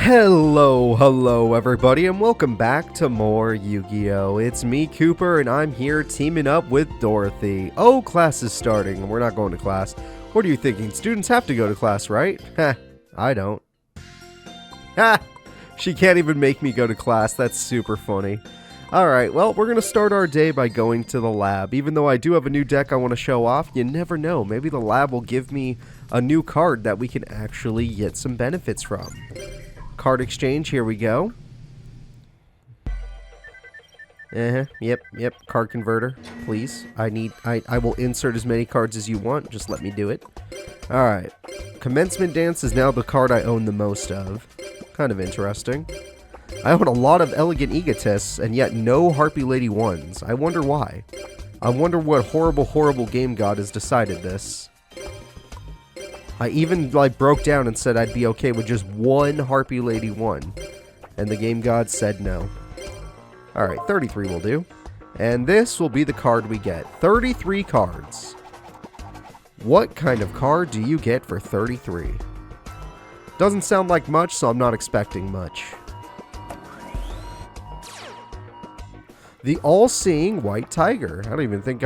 Hello everybody, and welcome back to more Yu-Gi-Oh! It's me, Cooper, and I'm here teaming up with Dorothy. Oh, class is starting, and we're not going to class. What are you thinking? Students have to go to class, right? Heh, I don't. Ha! She can't even make me go to class. That's super funny. Alright, well, we're going to start our day by going to the lab. Even though I do have a new deck I want to show off, you never know. Maybe the lab will give me a new card that we can actually get some benefits from. Card exchange, here we go. Yep, card converter, please. I will insert as many cards as you want, just let me do it. Alright, Commencement Dance is now the card I own the most of. Kind of interesting. I own a lot of Elegant Egotists, and yet no Harpy Lady 1s. I wonder why. I wonder what horrible game god has decided this. I even, broke down and said I'd be okay with just one Harpy Lady 1. And the game god said no. Alright, 33 will do. And this will be the card we get. 33 cards. What kind of card do you get for 33? Doesn't sound like much, so I'm not expecting much. The All-Seeing White Tiger. I don't even think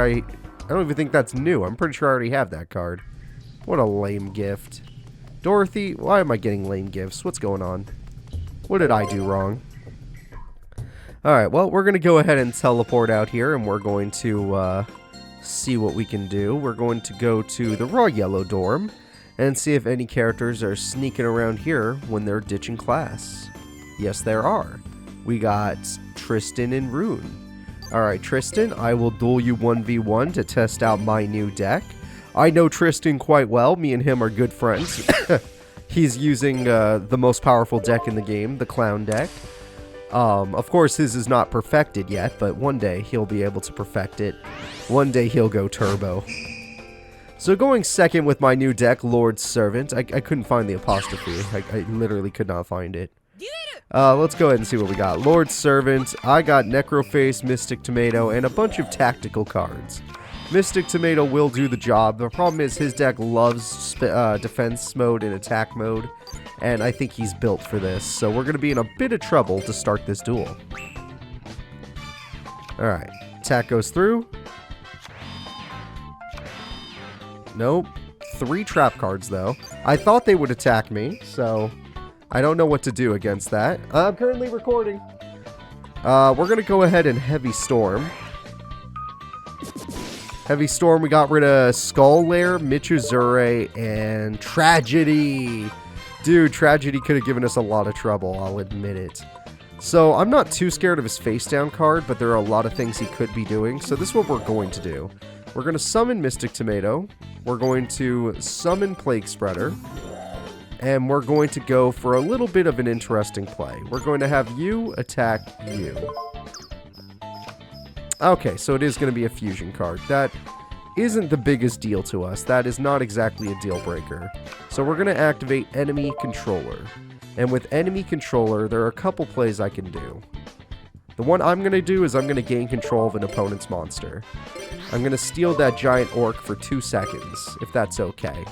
that's new. I'm pretty sure I already have that card. What a lame gift. Dorothy, why am I getting lame gifts? What's going on? What did I do wrong? Alright, well, we're going to go ahead and teleport out here, and we're going to see what we can do. We're going to go to the Raw Yellow dorm and see if any characters are sneaking around here when they're ditching class. Yes, there are. We got Tristan and Rune. Alright, Tristan, I will duel you 1v1 to test out my new deck. I know Tristan quite well. Me and him are good friends. He's using the most powerful deck in the game, the Clown deck. Of course, his is not perfected yet, but one day he'll be able to perfect it. One day he'll go turbo. So going second with my new deck, Lord's Servant. I couldn't find the apostrophe. I literally could not find it. Let's go ahead and see what we got. Lord's Servant. I got Necroface, Mystic Tomato, and a bunch of tactical cards. Mystic Tomato will do the job. The problem is his deck loves defense mode and attack mode, and I think he's built for this. So we're going to be in a bit of trouble to start this duel. Alright, attack goes through. Nope. 3 trap cards, though. I thought they would attack me, so I don't know what to do against that. I'm currently recording. We're going to go ahead and Heavy Storm. Heavy Storm, we got rid of Skull Lair, Michizure, and Tragedy. Dude, Tragedy could have given us a lot of trouble, I'll admit it. So, I'm not too scared of his face down card, but there are a lot of things he could be doing. So this is what we're going to do. We're going to summon Mystic Tomato. We're going to summon Plague Spreader. And we're going to go for a little bit of an interesting play. We're going to have you attack you. Okay, so it is going to be a fusion card. That isn't the biggest deal to us. That is not exactly a deal breaker. So we're going to activate Enemy Controller. And with Enemy Controller, there are a couple plays I can do. The one I'm going to do is I'm going to gain control of an opponent's monster. I'm going to steal that giant orc for 2 seconds, if that's okay.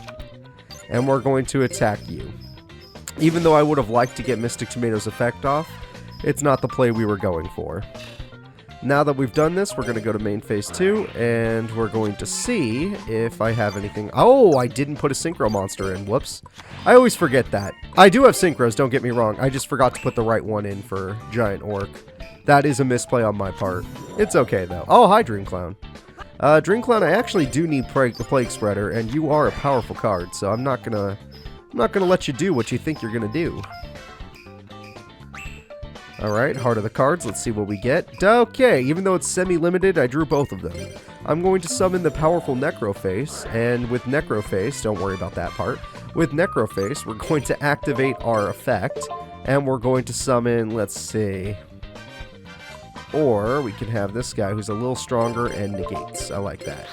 And we're going to attack you. Even though I would have liked to get Mystic Tomato's effect off, it's not the play we were going for. Now that we've done this, we're going to go to main phase 2, and we're going to see if I have anything. Oh, I didn't put a Synchro monster in. Whoops. I always forget that. I do have Synchros, don't get me wrong. I just forgot to put the right one in for Giant Orc. That is a misplay on my part. It's okay, though. Oh, hi, Dream Clown. Dream Clown, I actually do need Plague Spreader, and you are a powerful card, so I'm not gonna let you do what you think you're gonna do. Alright, Heart of the Cards, let's see what we get. Okay, even though it's semi-limited, I drew both of them. I'm going to summon the powerful Necroface, and with Necroface, don't worry about that part, with Necroface, we're going to activate our effect, and we're going to summon, let's see, or we can have this guy who's a little stronger and negates. I like that.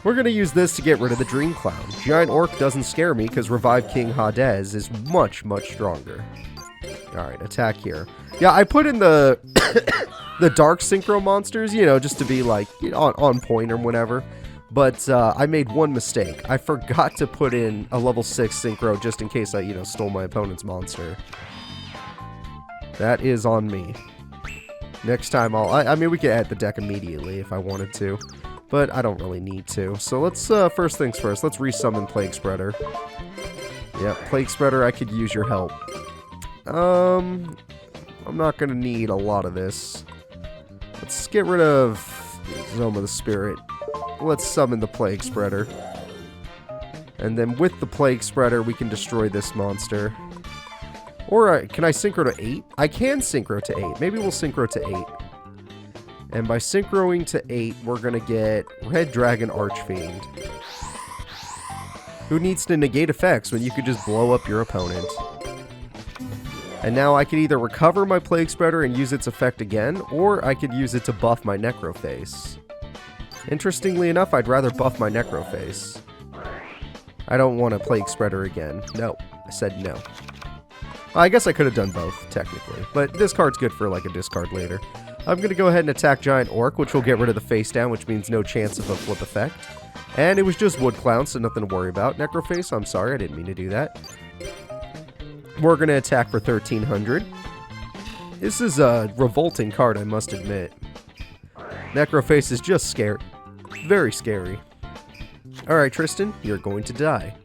We're going to use this to get rid of the Dream Clown. Giant Orc doesn't scare me because Revive King Hades is much stronger. Alright, attack here. Yeah, I put in the the dark synchro monsters, you know, just to be like on point or whatever. But I made one mistake. I forgot to put in a level 6 synchro just in case I, stole my opponent's monster. That is on me. Next time I mean, we could add the deck immediately if I wanted to. But I don't really need to. So let's, first things first, let's resummon Plague Spreader. Yeah, Plague Spreader, I could use your help. I'm not gonna need a lot of this. Let's get rid of Zoma the Spirit. Let's summon the Plague Spreader. And then with the Plague Spreader, we can destroy this monster. Or, can I synchro to 8? I can synchro to 8. Maybe we'll synchro to 8. And by synchroing to 8, we're going to get Red Dragon Archfiend. Who needs to negate effects when you could just blow up your opponent? And now I could either recover my Plague Spreader and use its effect again, or I could use it to buff my Necroface. Interestingly enough, I'd rather buff my Necroface. I don't want a Plague Spreader again. No. I said no. I guess I could have done both, technically. But this card's good for, like, a discard later. I'm going to go ahead and attack Giant Orc, which will get rid of the face down, which means no chance of a flip effect. And it was just Wood Clown, so nothing to worry about. Necroface, I'm sorry, I didn't mean to do that. We're going to attack for 1300. This is a revolting card, I must admit. Necroface is just scary. Very scary. Alright, Tristan, you're going to die.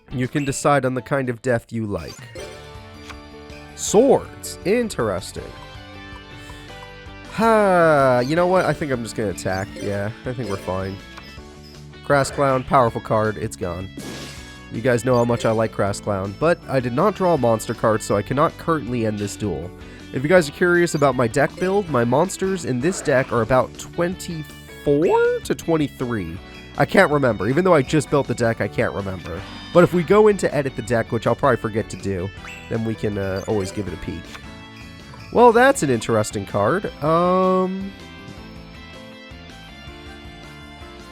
You can decide on the kind of death you like. Swords. Interesting. You know what? I think I'm just going to attack. Yeah, I think we're fine. Crass Clown, powerful card. It's gone. You guys know how much I like Crass Clown, but I did not draw a monster card, so I cannot currently end this duel. If you guys are curious about my deck build, my monsters in this deck are about 24 to 23. I can't remember. Even though I just built the deck, I can't remember. But if we go in to edit the deck, which I'll probably forget to do, then we can always give it a peek. Well, that's an interesting card.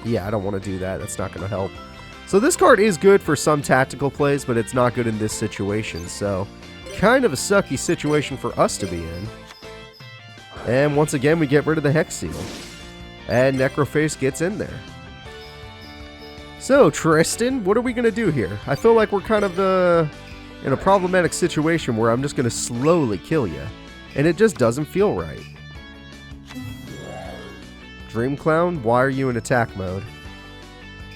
Yeah, I don't want to do that. That's not going to help. So this card is good for some tactical plays, but it's not good in this situation. So, kind of a sucky situation for us to be in. And once again, we get rid of the Hex Seal. And Necroface gets in there. So, Tristan, what are we going to do here? I feel like we're kind of in a problematic situation where I'm just going to slowly kill you. And it just doesn't feel right. Dream Clown, why are you in attack mode?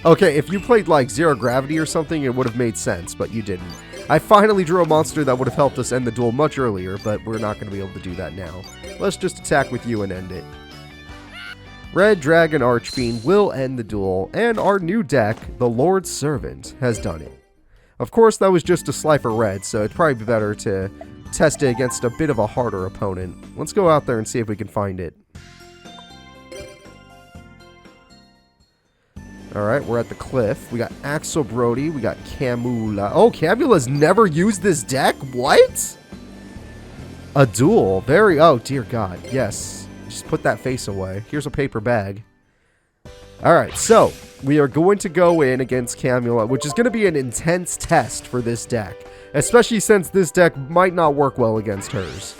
Okay, if you played like Zero Gravity or something, it would have made sense, but you didn't. I finally drew a monster that would have helped us end the duel much earlier, but we're not going to be able to do that now. Let's just attack with you and end it. Red Dragon Archfiend will end the duel, and our new deck, the Lord's Servant, has done it. Of course, that was just a Slifer Red, so it'd probably be better to test it against a bit of a harder opponent. Let's go out there and see if we can find it. Alright, we're at the cliff. We got Axel Brody, we got Camula. Oh, Camula's never used this deck? What? A duel. Oh, dear God. Yes. Just put that face away. Here's a paper bag. Alright, so we are going to go in against Camula, which is going to be an intense test for this deck. Especially since this deck might not work well against hers.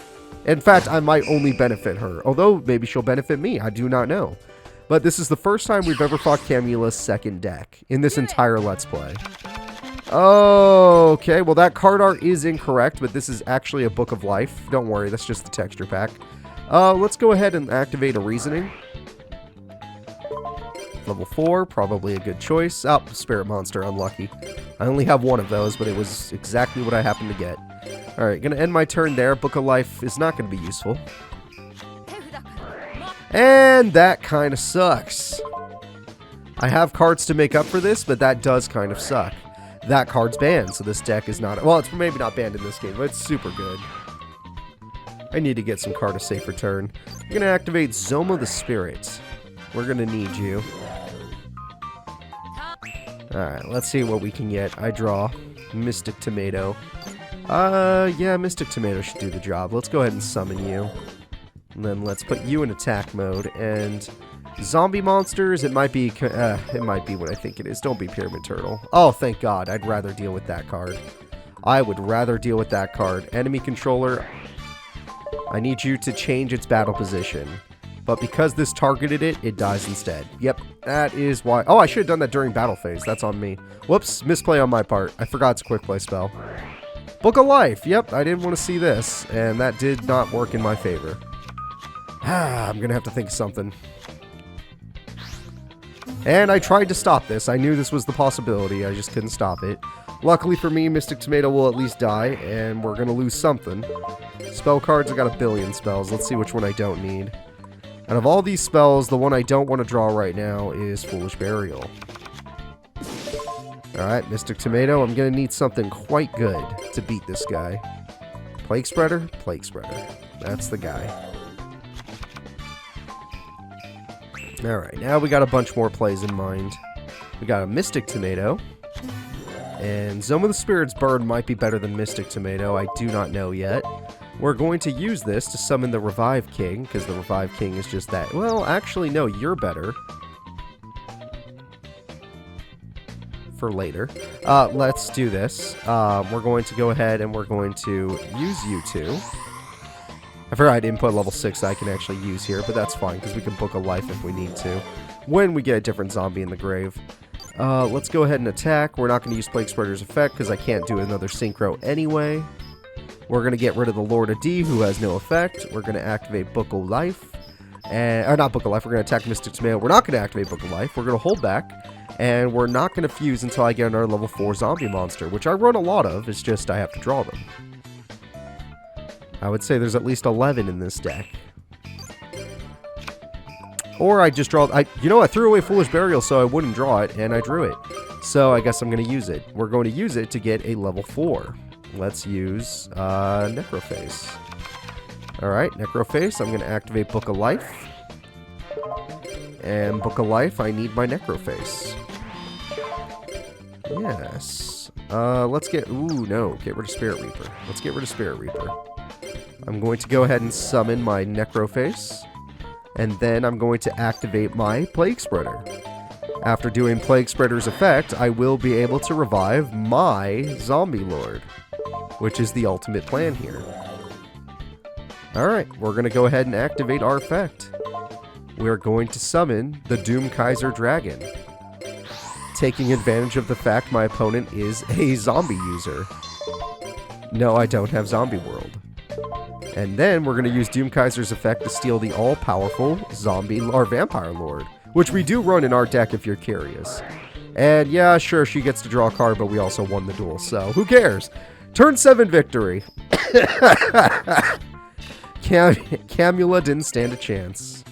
In fact, I might only benefit her. Although, maybe she'll benefit me. I do not know. But this is the first time we've ever fought Camula's second deck in this entire Let's Play. Okay, well that card art is incorrect, but this is actually a Book of Life. Don't worry, that's just the texture pack. Let's go ahead and activate a Reasoning. Level 4, probably a good choice. Oh, Spirit Monster, unlucky. I only have one of those, but it was exactly what I happened to get. Alright, gonna end my turn there. Book of Life is not gonna be useful. And that kind of sucks. I have cards to make up for this, but that does kind of suck. That card's banned, so this deck is not... Well, it's maybe not banned in this game, but it's super good. I need to get some card a safer turn. I'm going to activate Zoma the Spirit. We're going to need you. Alright, let's see what we can get. I draw Mystic Tomato. Yeah, Mystic Tomato should do the job. Let's go ahead and summon you. And then let's put you in attack mode, and zombie monsters, it might be what I think it is. Don't be Pyramid Turtle. Oh, thank God. I'd rather deal with that card. I would rather deal with that card. Enemy controller, I need you to change its battle position. But because this targeted it, it dies instead. Yep, that is why. Oh, I should have done that during battle phase. That's on me. Whoops, misplay on my part. I forgot it's a quick play spell. Book of Life. Yep, I didn't want to see this, and that did not work in my favor. I'm going to have to think of something. And I tried to stop this. I knew this was the possibility. I just couldn't stop it. Luckily for me, Mystic Tomato will at least die, and we're going to lose something. Spell cards, I got a billion spells. Let's see which one I don't need. Out of all these spells, the one I don't want to draw right now is Foolish Burial. Alright, Mystic Tomato, I'm going to need something quite good to beat this guy. Plague Spreader? Plague Spreader. That's the guy. Alright, now we got a bunch more plays in mind. We got a Mystic Tomato. And Zone of the Spirit's Burn might be better than Mystic Tomato. I do not know yet. We're going to use this to summon the Revive King, because the Revive King is just that. Well, actually, no, you're better. For later. Let's do this. We're going to go ahead and we're going to use you two. I forgot I didn't put level 6 that I can actually use here, but that's fine, because we can book a life if we need to. When we get a different zombie in the grave. Let's go ahead and attack. We're not going to use Plague Spreader's effect, because I can't do another Synchro anyway. We're going to get rid of the Lord of D, who has no effect. We're going to activate Book of Life. Or not Book of Life, we're going to attack Mystic Tomato. We're not going to activate Book of Life. We're going to hold back. And we're not going to fuse until I get another level 4 zombie monster, which I run a lot of. It's just I have to draw them. I would say there's at least 11 in this deck. Or I just draw... I threw away Foolish Burial so I wouldn't draw it, and I drew it. So I guess I'm going to use it. We're going to use it to get a level 4. Let's use Necroface. Alright, Necroface. I'm going to activate Book of Life. And Book of Life, I need my Necroface. Yes. Let's get... Ooh, no. Get rid of Spirit Reaper. Let's get rid of Spirit Reaper. I'm going to go ahead and summon my Necroface. And then I'm going to activate my Plague Spreader. After doing Plague Spreader's effect, I will be able to revive my Zombie Lord. Which is the ultimate plan here. Alright, we're going to go ahead and activate our effect. We are going to summon the Doom Kaiser Dragon. Taking advantage of the fact my opponent is a zombie user. No, I don't have Zombie World. And then we're going to use Doom Kaiser's effect to steal the all-powerful zombie or vampire lord, which we do run in our deck if you're curious. And yeah, sure, she gets to draw a card, but we also won the duel, so who cares? Turn 7 victory. Camula didn't stand a chance.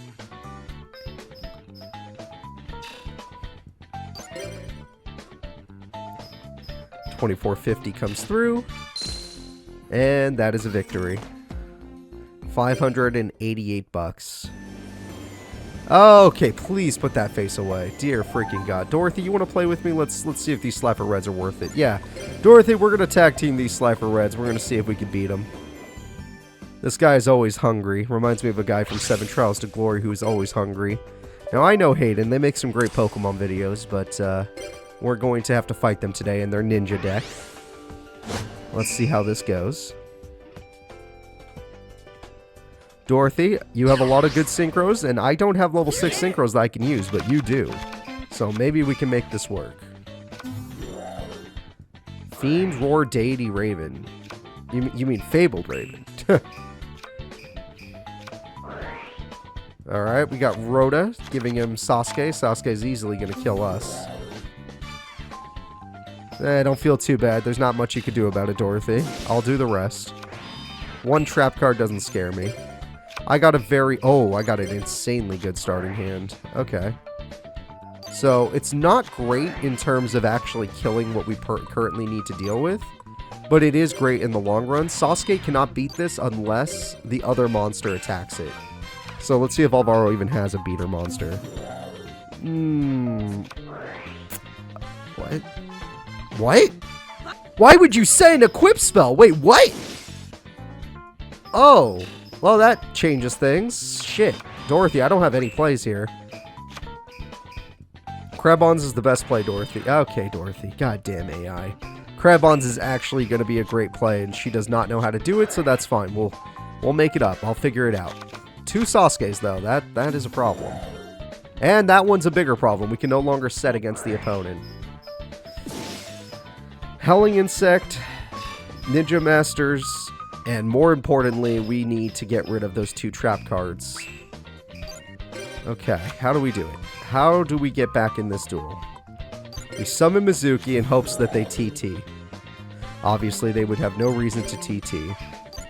$24.50 comes through, and that is a victory. 588 bucks. Okay, please put that face away. Dear freaking God. Dorothy, you want to play with me? Let's see if these Slifer Reds are worth it. Yeah. Dorothy, we're going to tag team these Slifer Reds. We're going to see if we can beat them. This guy is always hungry. Reminds me of a guy from 7 Trials to Glory who is always hungry. Now, I know Hayden. They make some great Pokemon videos, but we're going to have to fight them today in their ninja deck. Let's see how this goes. Dorothy, you have a lot of good synchros, and I don't have level 6 synchros that I can use, but you do. So maybe we can make this work. Fiend, Roar, Deity, Raven. You mean Fabled Raven. Alright, we got Rhoda giving him Sasuke. Sasuke's easily going to kill us. Don't feel too bad. There's not much you could do about it, Dorothy. I'll do the rest. One trap card doesn't scare me. I got an insanely good starting hand. Okay. So, it's not great in terms of actually killing what we currently need to deal with, but it is great in the long run. Sasuke cannot beat this unless the other monster attacks it. So, let's see if Alvaro even has a beater monster. What? What? Why would you say an equip spell? Wait, what? Oh. Well, that changes things. Shit. Dorothy, I don't have any plays here. Crabons is the best play, Dorothy. Okay, Dorothy. Goddamn AI. Crabons is actually going to be a great play, and she does not know how to do it, so that's fine. We'll make it up. I'll figure it out. 2 Sasuke's, though. That is a problem. And that one's a bigger problem. We can no longer set against the opponent. Howling Insect, Ninja Masters, and more importantly, we need to get rid of those 2 trap cards. Okay, how do we do it? How do we get back in this duel? We summon Mizuki in hopes that they TT. Obviously, they would have no reason to TT.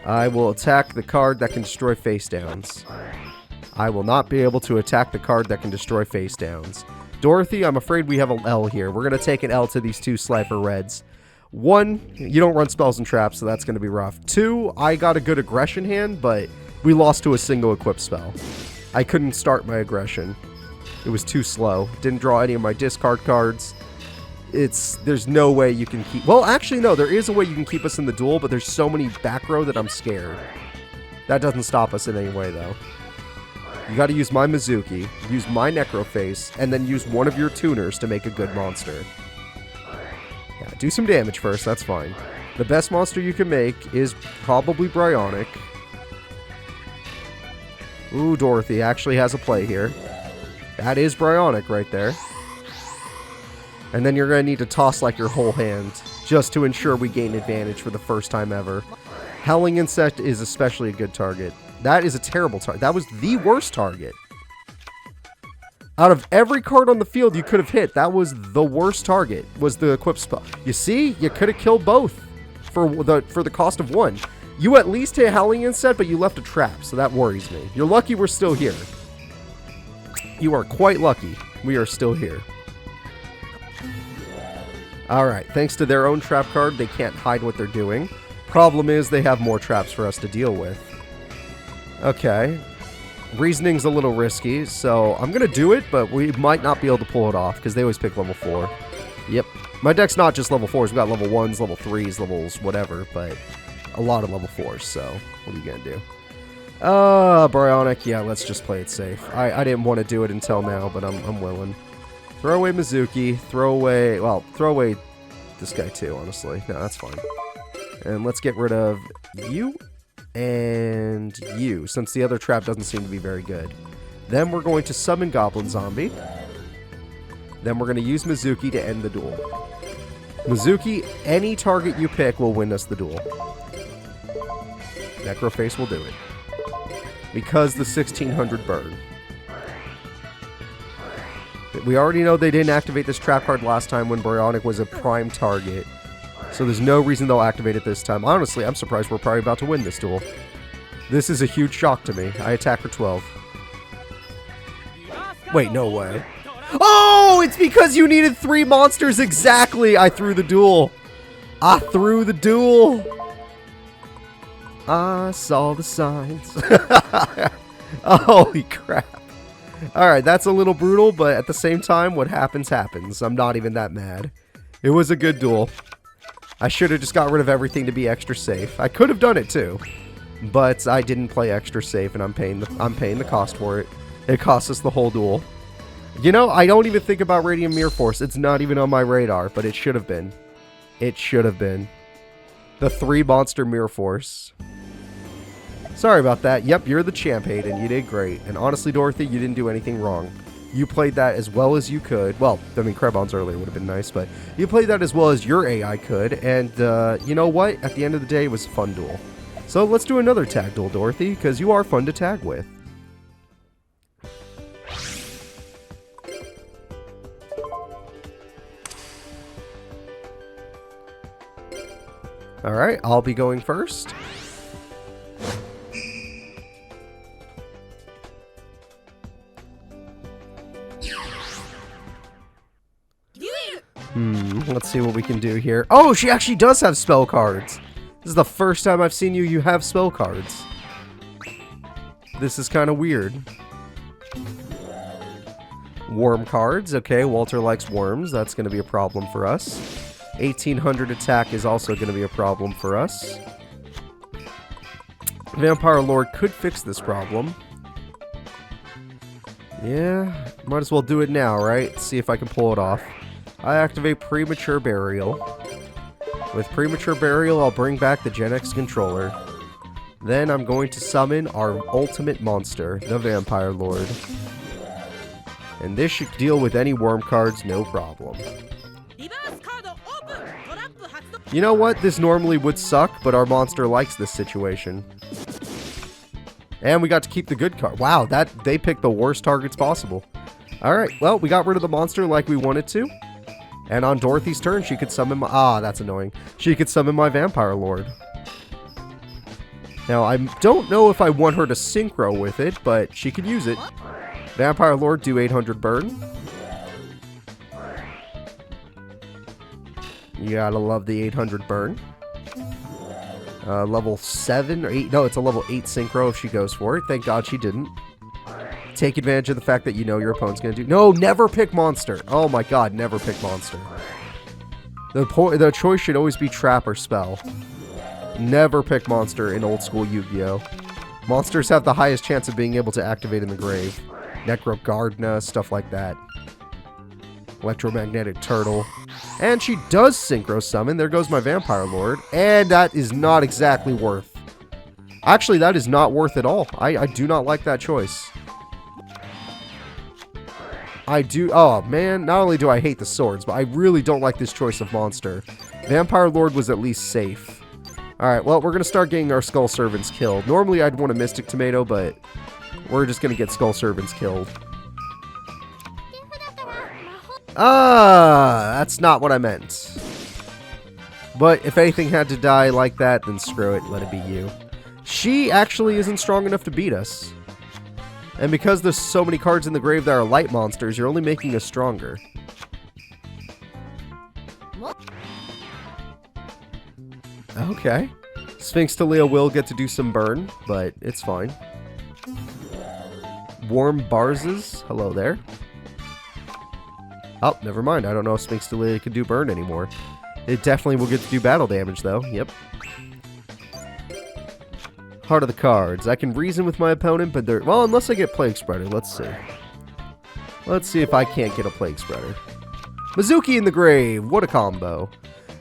I will attack the card that can destroy face downs. I will not be able to attack the card that can destroy face downs. Dorothy, I'm afraid we have an L here. We're going to take an L to these 2 Slifer Reds. 1, you don't run spells and traps, so that's going to be rough. 2, I got a good aggression hand, but we lost to a single equip spell. I couldn't start my aggression. It was too slow. Didn't draw any of my discard cards. There's no way you can keep... Well, actually, no, there is a way you can keep us in the duel, but there's so many back row that I'm scared. That doesn't stop us in any way, though. You got to use my Mizuki, use my Necroface, and then use one of your tuners to make a good monster. Yeah, do some damage first, that's fine. The best monster you can make is probably Bryonic. Ooh, Dorothy actually has a play here. That is Bryonic right there. And then you're going to need to toss like your whole hand, just to ensure we gain advantage for the first time ever. Howling Insect is especially a good target. That is a terrible target. That was the worst target. Out of every card on the field you could have hit, that was the worst target, was the equip spell. You see? You could have killed both for the cost of 1. You at least hit Howling Insect, but you left a trap, so that worries me. You're lucky we're still here. You are quite lucky we are still here. Alright, thanks to their own trap card, they can't hide what they're doing. Problem is, they have more traps for us to deal with. Okay. Reasoning's a little risky, so I'm going to do it, but we might not be able to pull it off, because they always pick level 4. Yep. My deck's not just level 4s, we've got level 1s, level 3s, levels whatever, but a lot of level 4s, so what are you going to do? Bryonic, yeah, let's just play it safe. I didn't want to do it until now, but I'm willing. Throw away Mizuki, throw away this guy too, honestly. No, that's fine. And let's get rid of you and you, since the other trap doesn't seem to be very good. Then we're going to summon Goblin Zombie. Then we're going to use Mizuki to end the duel. Mizuki, any target you pick will win us the duel. Necroface will do it. Because the 1600 burn. We already know they didn't activate this trap card last time when Bryonic was a prime target. So there's no reason they'll activate it this time. Honestly, I'm surprised we're probably about to win this duel. This is a huge shock to me. I attack for 12. Wait, no way. Oh, it's because you needed 3 monsters exactly. I threw the duel. I threw the duel. I saw the signs. Holy crap. Alright, that's a little brutal, but at the same time, what happens, happens. I'm not even that mad. It was a good duel. I should have just got rid of everything to be extra safe. I could have done it too, but I didn't play extra safe, and I'm paying the cost for it. It cost us the whole duel. You know, I don't even think about Radiant Mirror Force. It's not even on my radar, but it should have been. It should have been. The 3 monster Mirror Force. Sorry about that. Yep, you're the champ, Hayden. You did great. And honestly, Dorothy, you didn't do anything wrong. You played that as well as you could. Well, I mean, Krebon's earlier would have been nice, but you played that as well as your AI could. And you know what? At the end of the day, it was a fun duel. So let's do another tag duel, Dorothy, because you are fun to tag with. Alright, I'll be going first. Let's see what we can do here. Oh, she actually does have spell cards. This is the first time I've seen you have spell cards. This is kind of weird. Worm cards. Okay, Walter likes worms. That's going to be a problem for us. 1800 attack is also going to be a problem for us. Vampire Lord could fix this problem. Yeah, might as well do it now, right? See if I can pull it off. I activate Premature Burial. With Premature Burial, I'll bring back the Gen X controller. Then I'm going to summon our ultimate monster, the Vampire Lord. And this should deal with any worm cards, no problem. You know what? This normally would suck, but our monster likes this situation. And we got to keep the good card. Wow, they picked the worst targets possible. Alright, well, we got rid of the monster like we wanted to. And on Dorothy's turn, she could summon my... Ah, that's annoying. She could summon my Vampire Lord. Now, I don't know if I want her to synchro with it, but she could use it. Vampire Lord, do 800 burn. You gotta love the 800 burn. Level 7 or 8. No, it's a level 8 synchro if she goes for it. Thank God she didn't. Take advantage of the fact that you know your opponent's gonna do... No, never pick monster. Oh my God, never pick monster. The choice should always be trap or spell. Never pick monster in old school Yu-Gi-Oh! Monsters have the highest chance of being able to activate in the grave. Necrogardna, stuff like that. Electromagnetic Turtle. And she does synchro summon. There goes my Vampire Lord. And that is not exactly worth. Actually, that is not worth at all. I do not like that choice. I do... Oh, man. Not only do I hate the swords, but I really don't like this choice of monster. Vampire Lord was at least safe. Alright, well, we're going to start getting our Skull Servants killed. Normally, I'd want a Mystic Tomato, but we're just going to get Skull Servants killed. Ah, that's not what I meant. But if anything had to die like that, then screw it, let it be you. She actually isn't strong enough to beat us. And because there's so many cards in the grave that are light monsters, you're only making us stronger. Okay. Sphinx Talia will get to do some burn, but it's fine. Warm Barzes, hello there. Oh, never mind. I don't know if Sphinx Talia can do burn anymore. It definitely will get to do battle damage, though. Yep. Heart of the cards. I can reason with my opponent, but they're... Well, unless I get Plague Spreader. Let's see. Let's see if I can't get a Plague Spreader. Mizuki in the grave. What a combo.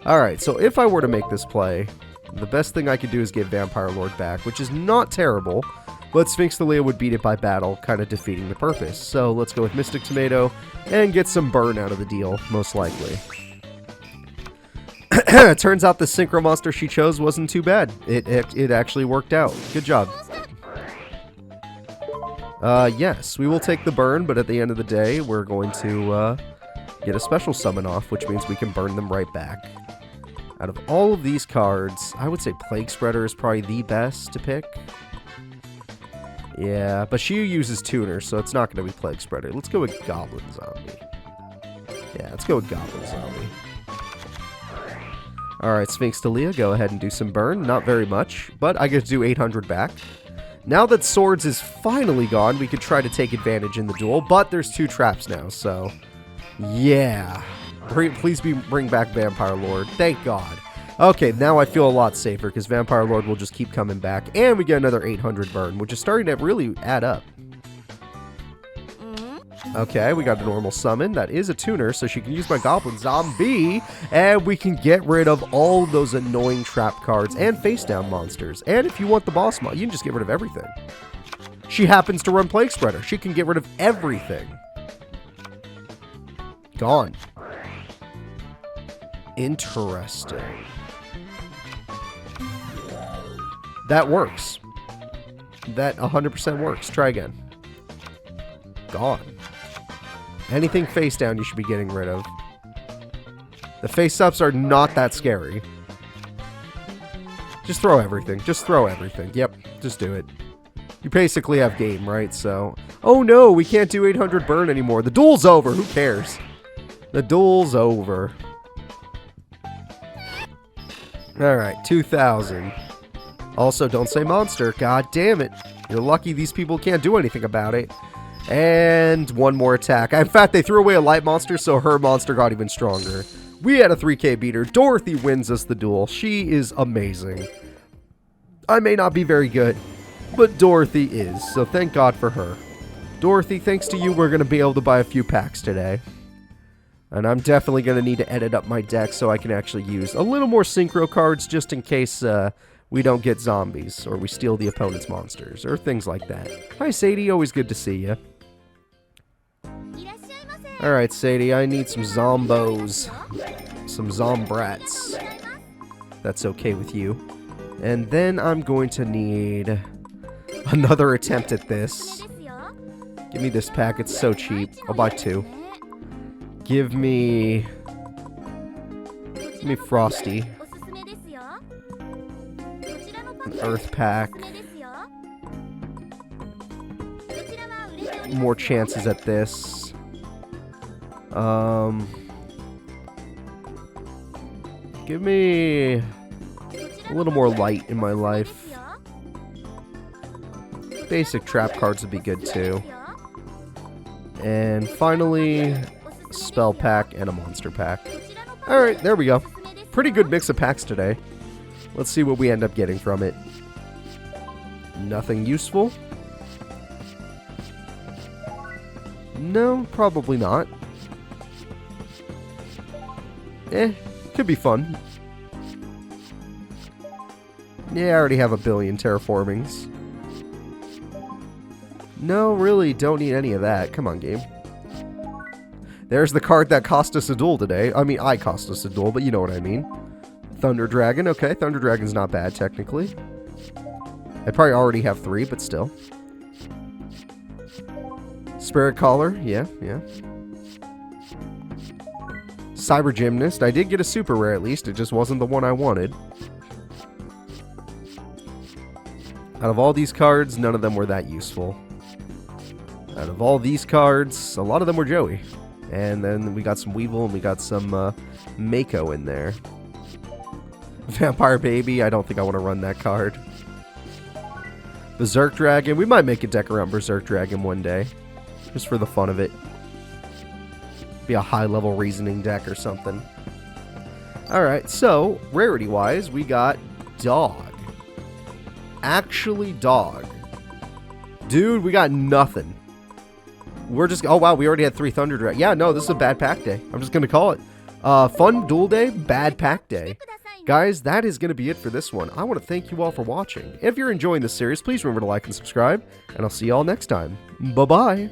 Alright, so if I were to make this play, the best thing I could do is get Vampire Lord back, which is not terrible, but Sphinx Talia would beat it by battle, kind of defeating the purpose. So let's go with Mystic Tomato and get some burn out of the deal, most likely. It turns out the Synchro monster she chose wasn't too bad. It actually worked out. Good job. Yes, we will take the burn, but at the end of the day, we're going to get a special summon off, which means we can burn them right back. Out of all of these cards, I would say Plague Spreader is probably the best to pick. Yeah, but she uses Tuner, so it's not going to be Plague Spreader. Let's go with Goblin Zombie. Yeah, let's go with Goblin Zombie. Alright, Sphinx Talia, go ahead and do some burn. Not very much, but I get to do 800 back. Now that Swords is finally gone, we could try to take advantage in the duel, but there's 2 traps now, so... Yeah. Please bring back Vampire Lord. Thank God. Okay, now I feel a lot safer, because Vampire Lord will just keep coming back, and we get another 800 burn, which is starting to really add up. Okay, we got a normal summon. That is a tuner, so she can use my Goblin Zombie, and we can get rid of all those annoying trap cards and face-down monsters. And if you want the boss mod, you can just get rid of everything. She happens to run Plague Spreader. She can get rid of everything. Gone. Interesting. That works. That 100% works. Try again. Gone. Anything face down you should be getting rid of. The face-ups are not that scary. Just throw everything. Just throw everything. Yep, just do it. You basically have game, right? So... Oh no, we can't do 800 burn anymore. The duel's over. Who cares? The duel's over. Alright, 2,000. Also, don't say monster. God damn it. You're lucky these people can't do anything about it. And one more attack. In fact, they threw away a light monster, so her monster got even stronger. We had a 3K beater. Dorothy wins us the duel. She is amazing. I may not be very good, but Dorothy is, so thank God for her. Dorothy, thanks to you, we're going to be able to buy a few packs today. And I'm definitely going to need to edit up my deck so I can actually use a little more synchro cards just in case we we don't get zombies, or we steal the opponent's monsters, or things like that. Hi, Sadie. Always good to see you. Alright, Sadie, I need some zombos. Some zombrats. That's okay with you. And then I'm going to need another attempt at this. Give me this pack. It's so cheap. I'll buy 2. Give me Frosty. An Earth pack. More chances at this. Give me a little more light in my life. Basic trap cards would be good too. And finally, a spell pack and a monster pack. Alright, there we go. Pretty good mix of packs today. Let's see what we end up getting from it. Nothing useful? No, probably not. Could be fun. Yeah, I already have a billion terraformings. No, really, don't need any of that. Come on, game. There's the card that cost us a duel today. I mean, I cost us a duel, but you know what I mean. Thunder Dragon. Okay, Thunder Dragon's not bad, technically. I probably already have 3, but still. Spirit Caller. Yeah. Cyber Gymnast. I did get a super rare at least. It just wasn't the one I wanted. Out of all these cards, none of them were that useful. Out of all these cards, a lot of them were Joey. And then we got some Weevil and we got some Mako in there. Vampire Baby. I don't think I want to run that card. Berserk Dragon. We might make a deck around Berserk Dragon one day. Just for the fun of it. Be a high-level reasoning deck or something. Alright, so, rarity-wise, we got Dog. Actually Dog. Dude, we got nothing. We're just... Oh, wow, we already had 3 Thunder Dragon. Yeah, no, this is a bad pack day. I'm just gonna call it. Fun duel day, bad pack day. Guys, that is going to be it for this one. I want to thank you all for watching. If you're enjoying this series, please remember to like and subscribe, and I'll see you all next time. Bye-bye.